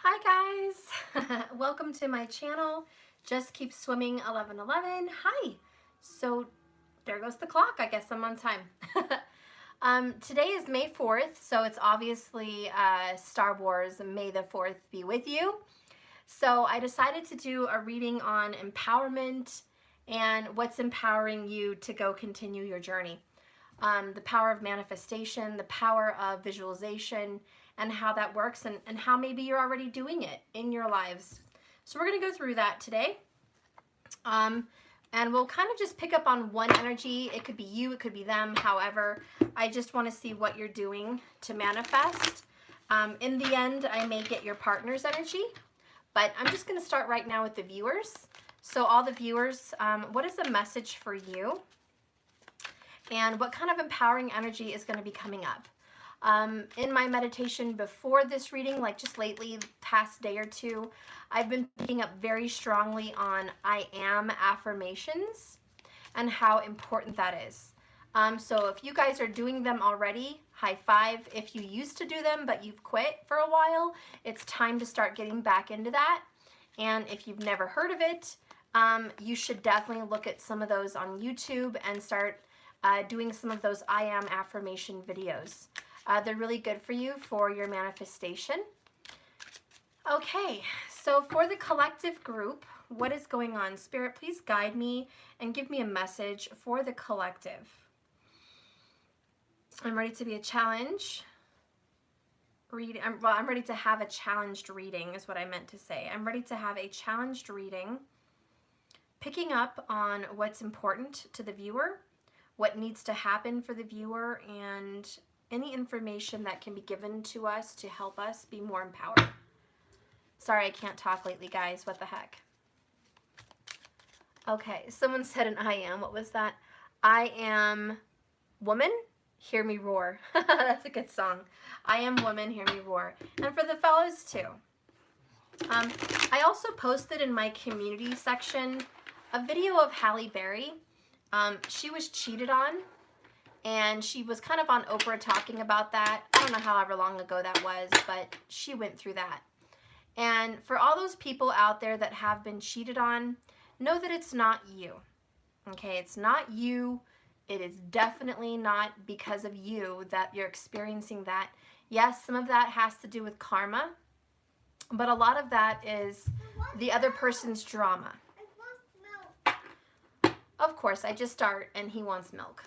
Hi guys, welcome to my channel. Just keep swimming 1111. Hi. So there goes the clock. I guess I'm on time. Today is May 4th, so it's obviously Star Wars. May the 4th be with you. So I decided to do a reading on empowerment and what's empowering you to go continue your journey. The power of manifestation, the power of visualization, and how that works, and how maybe you're already doing it in your lives. So we're going to go through that today. And we'll kind of just pick up on one energy. It could be you, it could be them. However, I just want to see what you're doing to manifest. In the end, I may get your partner's energy, but I'm just going to start right now with the viewers. So all the viewers, what is the message for you? And what kind of empowering energy is going to be coming up? In my meditation before this reading, like just lately, past day or two, I've been picking up very strongly on I am affirmations and how important that is. So if you guys are doing them already, high five. If you used to do them but you've quit for a while, it's time to start getting back into that. And if you've never heard of it, you should definitely look at some of those on YouTube and start doing some of those I am affirmation videos. They're really good for you for your manifestation. Okay, so for the collective group, what is going on? Spirit, please guide me and give me a message for the collective. I'm ready to be a challenge. I'm ready to have a challenged reading is what I meant to say. I'm ready to have a challenged reading, picking up on what's important to the viewer, what needs to happen for the viewer, and any information that can be given to us to help us be more empowered. Sorry, I can't talk lately, guys. What the heck? Okay, someone said an I am. What was that? I am woman, hear me roar. That's a good song. I am woman, hear me roar. And for the fellas, too. I also posted in my community section a video of Halle Berry. She was cheated on. And she was kind of on Oprah talking about that. I don't know however long ago that was, but she went through that. And for all those people out there that have been cheated on, know that it's not you. Okay, it's not you. It is definitely not because of you that you're experiencing that. Yes, some of that has to do with karma, but a lot of that is the other person's drama. Of course, I just start and he wants milk.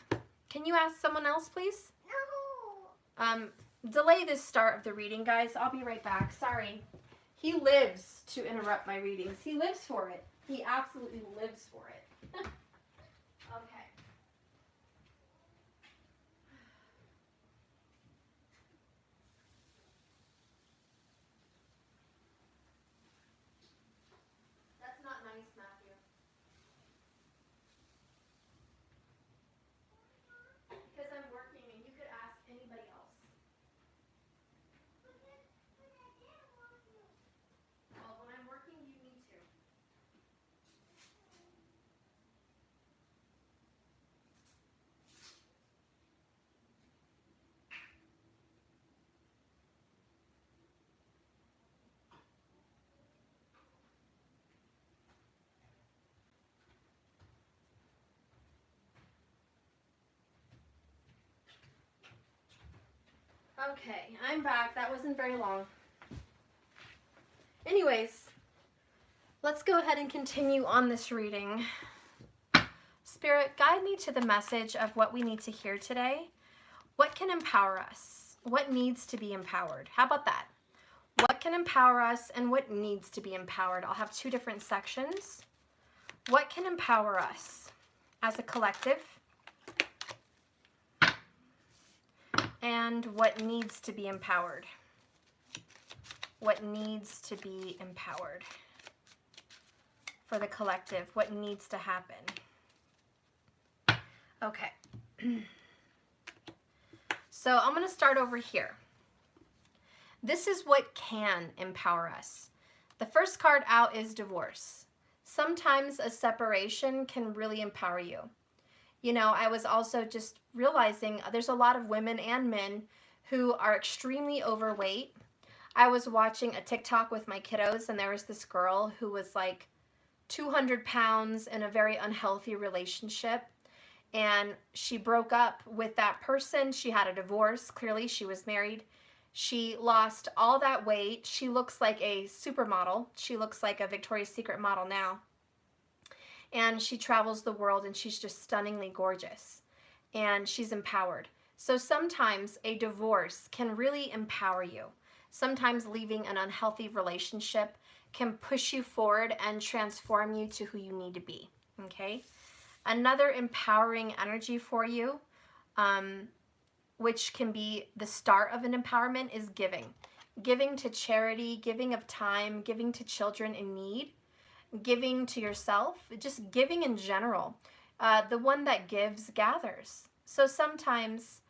Can you ask someone else, please? No. Delay this start of the reading, guys. I'll be right back. Sorry. He lives to interrupt my readings. He lives for it. He absolutely lives for it. Okay. That's not nice, Matthew. Because I'm working and you could ask anybody else. Well, when I'm working, you need to. Okay, I'm back. That wasn't very long. Anyways, let's go ahead and continue on this reading. Spirit, guide me to the message of what we need to hear today. What can empower us? What needs to be empowered? How about that? What can empower us and what needs to be empowered? I'll have two different sections. What can empower us as a collective? And what needs to be empowered? What needs to be empowered for the collective? What needs to happen? Okay. So I'm going to start over here. This is what can empower us. The first card out is divorce. Sometimes a separation can really empower you. You know, I was also just realizing there's a lot of women and men who are extremely overweight. I was watching a TikTok with my kiddos, and there was this girl who was like 200 pounds in a very unhealthy relationship. And she broke up with that person. She had a divorce. Clearly, she was married. She lost all that weight. She looks like a supermodel. She looks like a Victoria's Secret model now. And she travels the world, and she's just stunningly gorgeous. And she's empowered. So sometimes a divorce can really empower you. Sometimes leaving an unhealthy relationship can push you forward and transform you to who you need to be. Okay? Another empowering energy for you, which can be the start of an empowerment, is giving. Giving to charity, giving of time, giving to children in need, giving to yourself, just giving in general. The one that gives gathers. So sometimes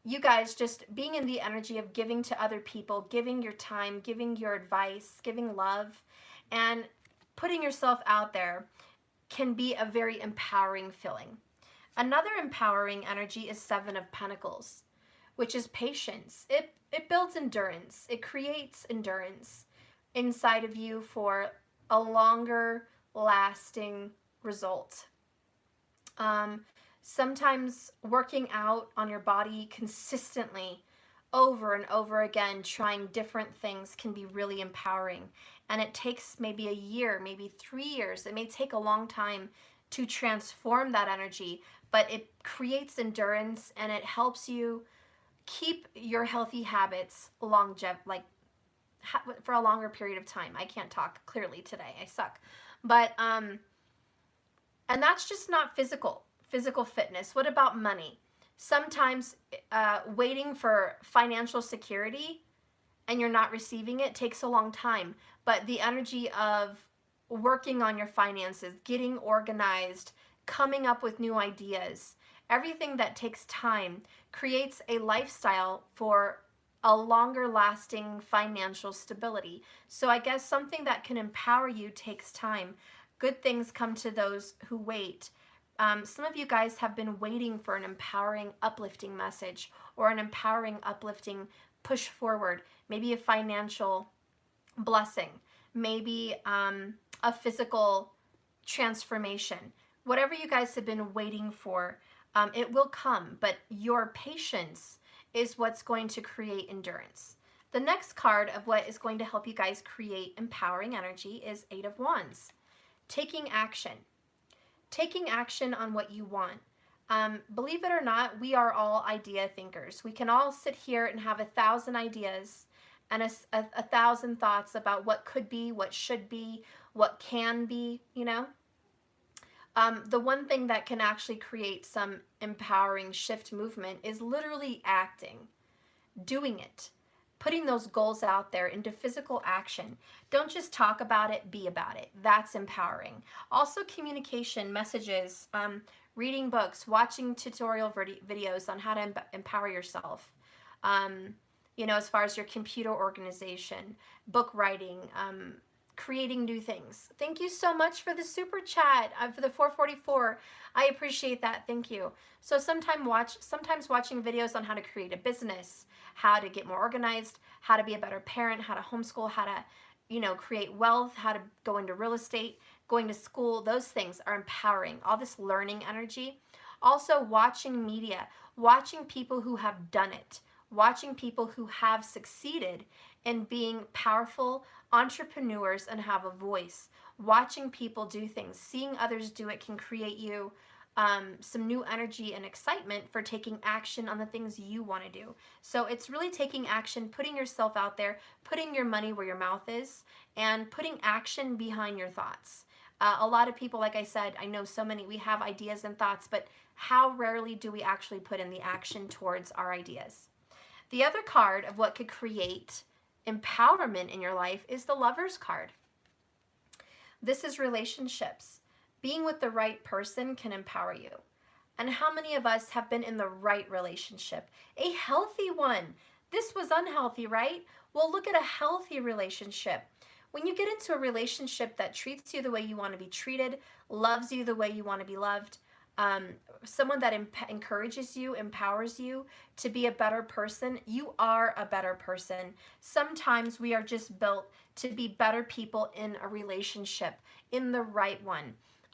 you guys just being in the energy of giving to other people, giving your time, giving your advice, giving love, and putting yourself out there can be a very empowering feeling. Another empowering energy is Seven of Pentacles, which is patience. It builds endurance. It creates endurance inside of you for a longer lasting result. Sometimes working out on your body consistently over and over again, trying different things, can be really empowering. And it takes maybe a year, maybe 3 years. It may take a long time to transform that energy, but it creates endurance and it helps you keep your healthy habits for a longer period of time. I can't talk clearly today. I suck. But and that's just not physical fitness. What about money? Sometimes waiting for financial security and you're not receiving it takes a long time. But the energy of working on your finances, getting organized, coming up with new ideas, everything that takes time creates a lifestyle for a longer lasting financial stability. So I guess something that can empower you takes time. Good things come to those who wait. Some of you guys have been waiting for an empowering, uplifting message or an empowering, uplifting push forward. Maybe a financial blessing, maybe a physical transformation. Whatever you guys have been waiting for, it will come, but your patience is what's going to create endurance. The next card of what is going to help you guys create empowering energy is Eight of Wands. Taking action. Taking action on what you want. Believe it or not, we are all idea thinkers. We can all sit here and have 1,000 ideas and a 1,000 thoughts about what could be, what should be, what can be, you know? The one thing that can actually create some empowering shift movement is literally acting, doing it, putting those goals out there into physical action. Don't just talk about it, be about it. That's empowering. Also communication, messages, reading books, watching tutorial videos on how to empower yourself. You know, as far as your computer organization, book writing, creating new things. Thank you so much for the super chat, for the 444. I appreciate that. Thank you. So sometimes watching videos on how to create a business, how to get more organized, how to be a better parent, how to homeschool, how to, you know, create wealth, how to go into real estate, going to school, those things are empowering. All this learning energy. Also watching media, watching people who have done it, watching people who have succeeded in being powerful entrepreneurs and have a voice. Watching people do things, seeing others do it can create you some new energy and excitement for taking action on the things you want to do. So it's really taking action, putting yourself out there, putting your money where your mouth is, and putting action behind your thoughts. A lot of people, like I said, I know so many, we have ideas and thoughts, but how rarely do we actually put in the action towards our ideas? The other card of what could create empowerment in your life is the Lover's card. This is relationships. Being with the right person can empower you. And how many of us have been in the right relationship? A healthy one. This was unhealthy, right? Well, look at a healthy relationship. When you get into a relationship that treats you the way you want to be treated, loves you the way you want to be loved, someone that encourages you, empowers you to be a better person, you are a better person. Sometimes we are just built to be better people in a relationship, in the right one.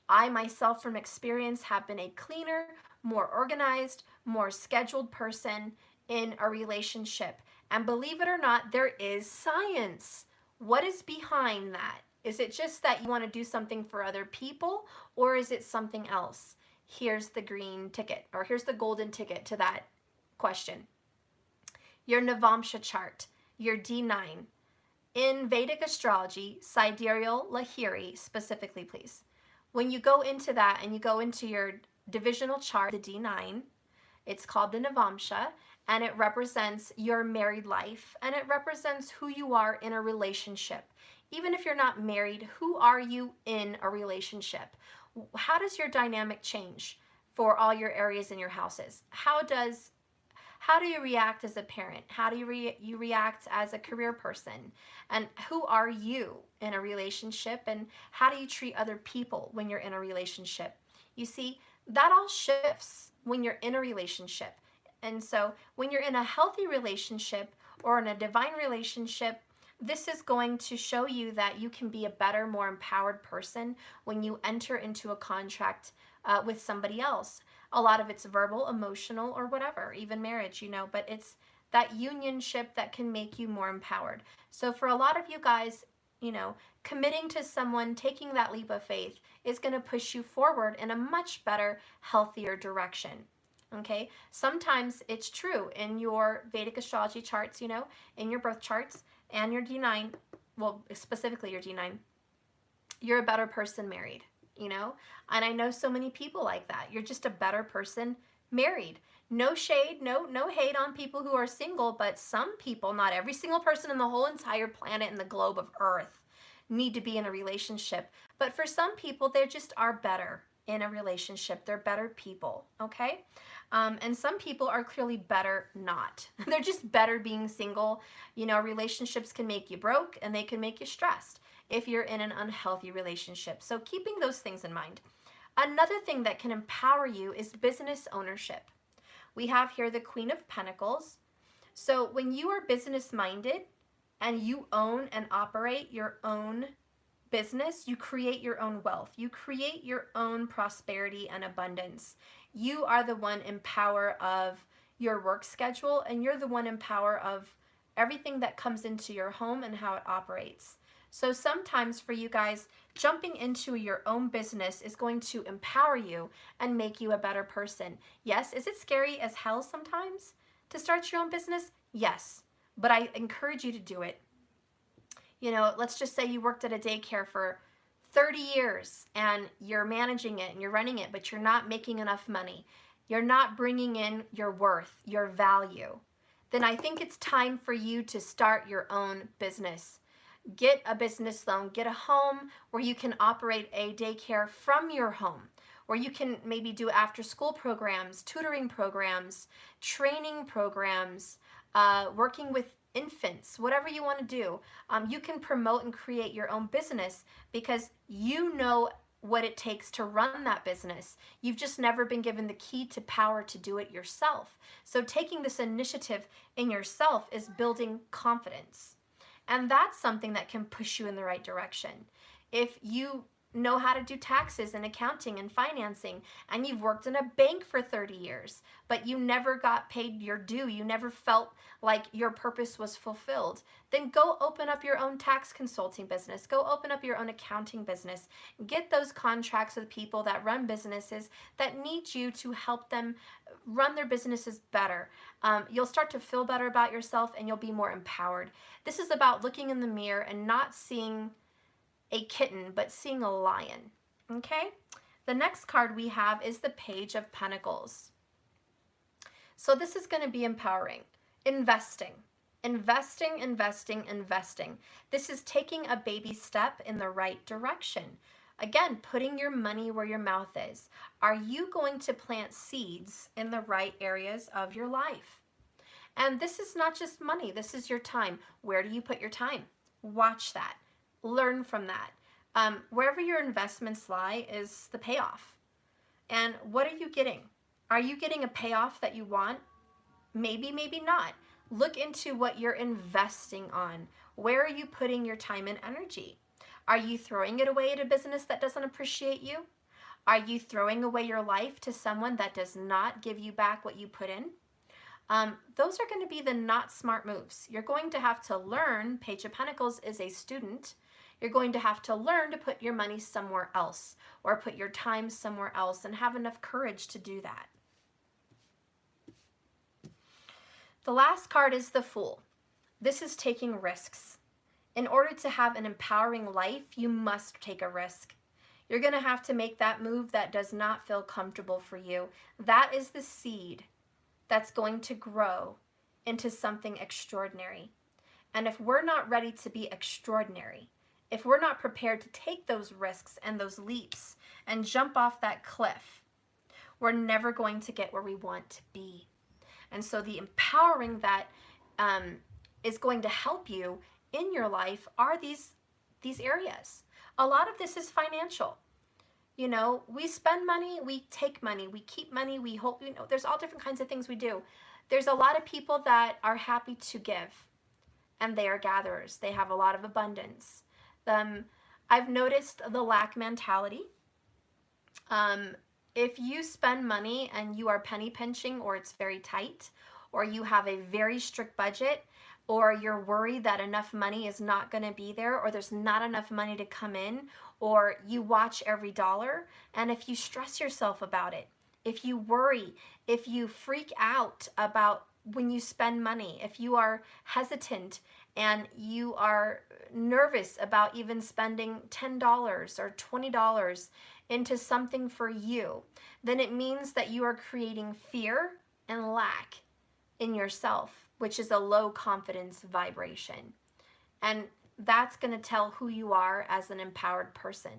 I myself, from experience, have been a cleaner, more organized, more scheduled person in a relationship. And believe it or not, there is science. What is behind that? Is it just that you want to do something for other people, or is it something else? Here's the green ticket, or here's the golden ticket to that question. Your Navamsha chart, your D9. In Vedic astrology, sidereal Lahiri specifically, please. When you go into that and you go into your divisional chart, the D9, it's called the Navamsha, and it represents your married life, and it represents who you are in a relationship. Even if you're not married, who are you in a relationship? How does your dynamic change for all your areas in your houses? How do you react as a parent? How do you react as a career person? And who are you in a relationship? And how do you treat other people when you're in a relationship? You see, that all shifts when you're in a relationship. And so when you're in a healthy relationship or in a divine relationship, this is going to show you that you can be a better, more empowered person when you enter into a contract with somebody else. A lot of it's verbal, emotional, or whatever, even marriage, but it's that unionship that can make you more empowered. So for a lot of you guys, committing to someone, taking that leap of faith is going to push you forward in a much better, healthier direction. Okay, sometimes it's true in your Vedic astrology charts, in your birth charts and your D9, well, specifically your D9, you're a better person married, and I know so many people like that. You're just a better person married. No shade, no hate on people who are single, but some people, not every single person in the whole entire planet and the globe of Earth need to be in a relationship. But for some people, they just are better in a relationship. They're better people, okay? And some people are clearly better not. They're just better being single. Relationships can make you broke and they can make you stressed if you're in an unhealthy relationship. So keeping those things in mind. Another thing that can empower you is business ownership. We have here the Queen of Pentacles. So when you are business minded and you own and operate your own business, you create your own wealth. You create your own prosperity and abundance. You are the one in power of your work schedule, and you're the one in power of everything that comes into your home and how it operates. So sometimes for you guys, jumping into your own business is going to empower you and make you a better person. Yes, is it scary as hell sometimes to start your own business? Yes, but I encourage you to do it. Let's just say you worked at a daycare for 30 years and you're managing it and you're running it, but you're not making enough money. You're not bringing in your worth, your value. Then I think it's time for you to start your own business. Get a business loan, get a home where you can operate a daycare from your home, where you can maybe do after school programs, tutoring programs, training programs, working with infants, whatever you want to do. You can promote and create your own business because you know what it takes to run that business. You've just never been given the key to power to do it yourself. So taking this initiative in yourself is building confidence. And that's something that can push you in the right direction. If you know how to do taxes and accounting and financing, and you've worked in a bank for 30 years, but you never got paid your due, you never felt like your purpose was fulfilled, then go open up your own tax consulting business. Go open up your own accounting business. Get those contracts with people that run businesses that need you to help them run their businesses better. You'll start to feel better about yourself and you'll be more empowered. This is about looking in the mirror and not seeing a kitten, but seeing a lion. Okay? The next card we have is the Page of Pentacles. So this is going to be empowering. Investing. Investing, investing, investing. This is taking a baby step in the right direction. Again, putting your money where your mouth is. Are you going to plant seeds in the right areas of your life? And this is not just money. This is your time. Where do you put your time? Watch that. Learn from that. Wherever your investments lie is the payoff. And what are you getting? Are you getting a payoff that you want? Maybe, maybe not. Look into what you're investing on. Where are you putting your time and energy? Are you throwing it away at a business that doesn't appreciate you? Are you throwing away your life to someone that does not give you back what you put in? Those are going to be the not smart moves. You're going to have to learn, Page of Pentacles is a student, you're going to have to learn to put your money somewhere else or put your time somewhere else and have enough courage to do that. The last card is the Fool. This is taking risks. In order to have an empowering life, you must take a risk. You're going to have to make that move that does not feel comfortable for you. That is the seed that's going to grow into something extraordinary. And if we're not ready to be extraordinary, if we're not prepared to take those risks and those leaps and jump off that cliff, we're never going to get where we want to be. And so the empowering that is going to help you in your life are these areas. A lot of this is financial. You know, we spend money, we take money, we keep money, we hope, you know, there's all different kinds of things we do. There's a lot of people that are happy to give, and they are gatherers. They have a lot of abundance. I've noticed the lack mentality. If you spend money and you are penny pinching, or it's very tight, or you have a very strict budget, or you're worried that enough money is not going to be there, or there's not enough money to come in, or you watch every dollar, and if you stress yourself about it, if you worry, if you freak out about when you spend money, if you are hesitant and you are nervous about even spending $10 or $20 into something for you, then it means that you are creating fear and lack in yourself, which is a low confidence vibration. And that's going to tell who you are as an empowered person.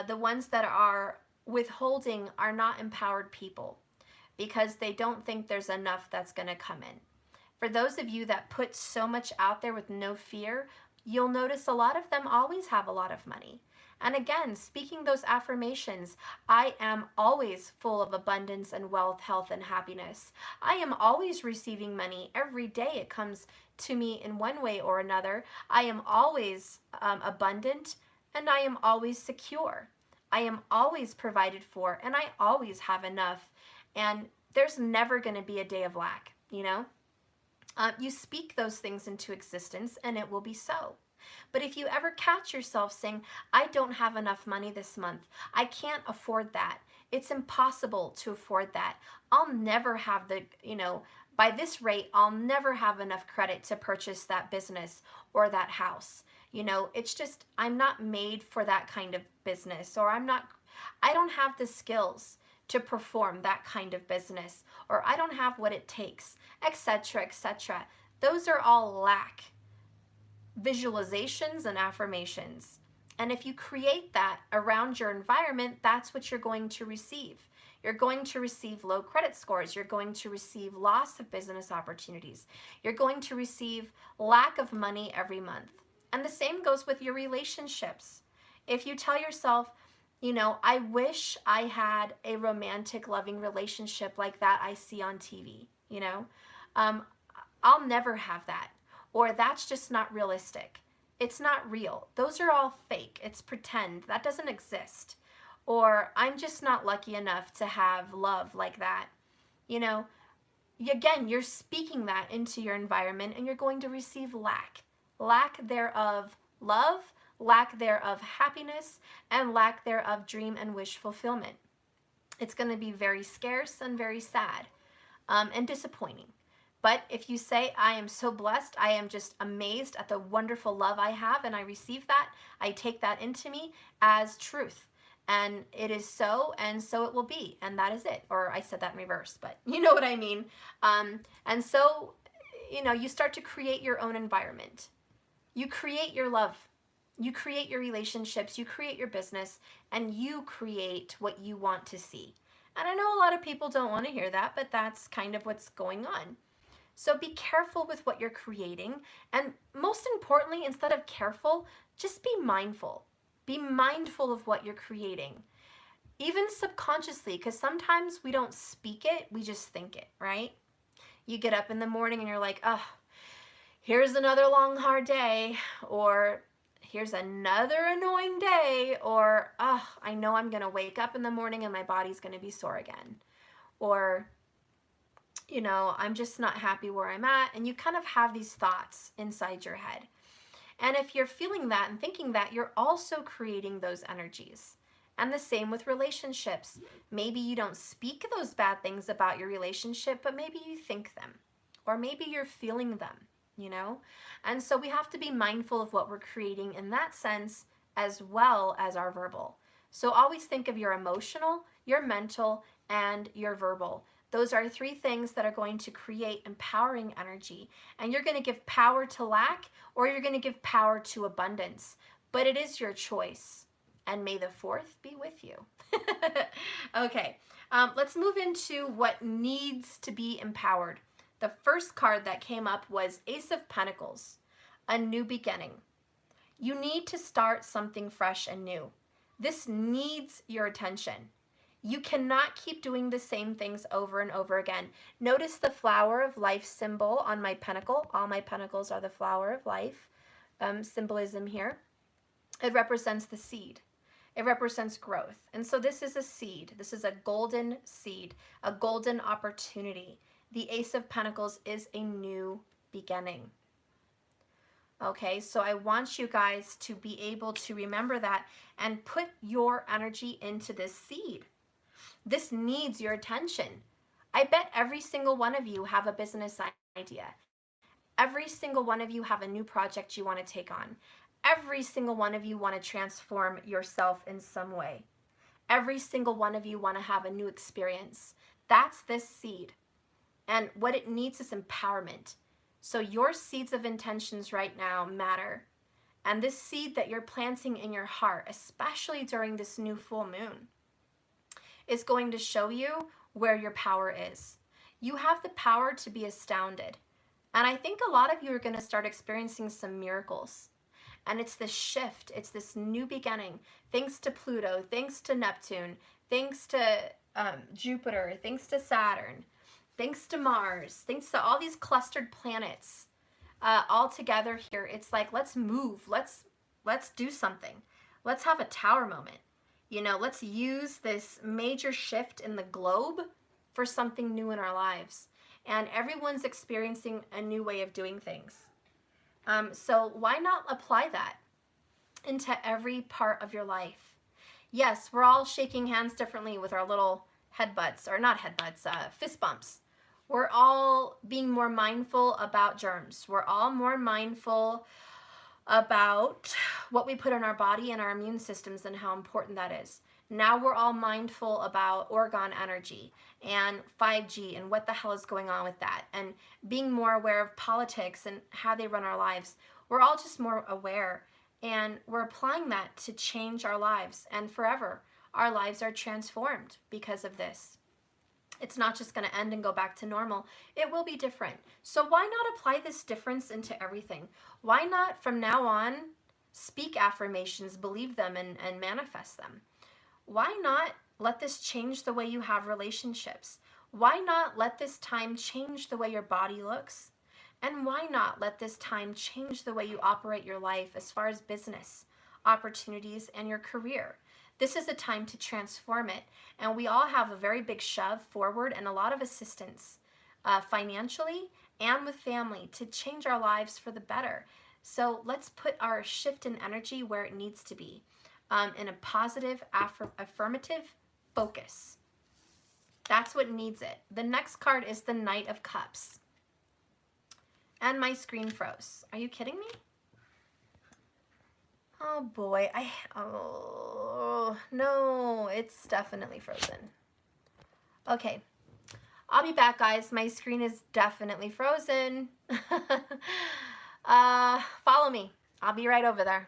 The ones that are withholding are not empowered people because they don't think there's enough that's going to come in. For those of you that put so much out there with no fear, you'll notice a lot of them always have a lot of money. And again, speaking those affirmations, I am always full of abundance and wealth, health, and happiness. I am always receiving money. Every day it comes to me in one way or another. I am always abundant, and I am always secure. I am always provided for, and I always have enough. And there's never going to be a day of lack, you know? You speak those things into existence, and it will be so. But if you ever catch yourself saying, I don't have enough money this month, I can't afford that, it's impossible to afford that, I'll never have the, you know, by this rate, I'll never have enough credit to purchase that business or that house. You know, it's just, I'm not made for that kind of business, or I don't have the skills to perform that kind of business, or I don't have what it takes, etc., etc. Those are all lack visualizations and affirmations. And if you create that around your environment, that's what you're going to receive. You're going to receive low credit scores. You're going to receive loss of business opportunities. You're going to receive lack of money every month. And the same goes with your relationships. If you tell yourself, you know, I wish I had a romantic, loving relationship like that I see on TV, you know, I'll never have that. Or that's just not realistic. It's not real. Those are all fake. It's pretend. That doesn't exist. Or I'm just not lucky enough to have love like that. You know, again, you're speaking that into your environment, and you're going to receive lack. Lack thereof love, lack thereof happiness, and lack thereof dream and wish fulfillment. It's going to be very scarce and very sad and disappointing. But if you say, I am so blessed, I am just amazed at the wonderful love I have, and I receive that, I take that into me as truth. And it is so, and so it will be, and that is it. Or I said that in reverse, but you know what I mean. And so, you know, you start to create your own environment. You create your love. You create your relationships. You create your business, and you create what you want to see. And I know a lot of people don't want to hear that, but that's kind of what's going on. So be careful with what you're creating. And most importantly, instead of careful, just be mindful. Be mindful of what you're creating. even subconsciously, because sometimes we don't speak it, we just think it, right? You get up in the morning and you're like, oh, here's another long, hard day, or here's another annoying day, or oh, I know I'm going to wake up in the morning and my body's going to be sore again, or, you know, I'm just not happy where I'm at, and you kind of have these thoughts inside your head. And if you're feeling that and thinking that, you're also creating those energies. And the same with relationships. Maybe you don't speak those bad things about your relationship, but maybe you think them, or maybe you're feeling them, you know? And so we have to be mindful of what we're creating in that sense, as well as our verbal. So always think of your emotional, your mental, and your verbal. Those are 3 things that are going to create empowering energy. And you're going to give power to lack, or you're going to give power to abundance. But it is your choice. And may the 4th be with you. Okay, let's move into what needs to be empowered. The first card that came up was Ace of Pentacles, a new beginning. You need to start something fresh and new. This needs your attention. You cannot keep doing the same things over and over again. Notice the flower of life symbol on my pentacle. All my pentacles are the flower of life symbolism here. It represents the seed. It represents growth. And so this is a seed. This is a golden seed, a golden opportunity. The Ace of Pentacles is a new beginning. Okay, so I want you guys to be able to remember that and put your energy into this seed. This needs your attention. I bet every single one of you have a business idea. Every single one of you have a new project you want to take on. Every single one of you want to transform yourself in some way. Every single one of you want to have a new experience. That's this seed. And what it needs is empowerment. So your seeds of intentions right now matter. And this seed that you're planting in your heart, especially during this new full moon, is going to show you where your power is. You have the power to be astounded. And I think a lot of you are going to start experiencing some miracles. And it's this shift, it's this new beginning. Thanks to Pluto, thanks to Neptune, thanks to Jupiter, thanks to Saturn, thanks to Mars, thanks to all these clustered planets all together here. It's like, let's move, let's do something. Let's have a tower moment. You know, let's use this major shift in the globe for something new in our lives. And everyone's experiencing a new way of doing things. So why not apply that into every part of your life? Yes, we're all shaking hands differently with our little headbutts, or not headbutts, fist bumps. We're all being more mindful about germs. We're all more mindful about what we put in our body and our immune systems and how important that is. Now we're all mindful about orgone energy and 5G and what the hell is going on with that, and being more aware of politics and how they run our lives. We're all just more aware, and we're applying that to change our lives, and forever our lives are transformed because of this. It's not just going to end and go back to normal. It will be different. So why not apply this difference into everything? Why not from now on speak affirmations, believe them, and manifest them? Why not let this change the way you have relationships? Why not let this time change the way your body looks? And why not let this time change the way you operate your life as far as business, opportunities, and your career? This is a time to transform it. And we all have a very big shove forward and a lot of assistance financially and with family to change our lives for the better. So let's put our shift in energy where it needs to be. In a positive, affirmative focus. That's what needs it. The next card is the Knight of Cups. And my screen froze. Are you kidding me? Oh boy, oh no, it's definitely frozen. Okay, I'll be back, guys. My screen is definitely frozen. Follow me. I'll be right over there.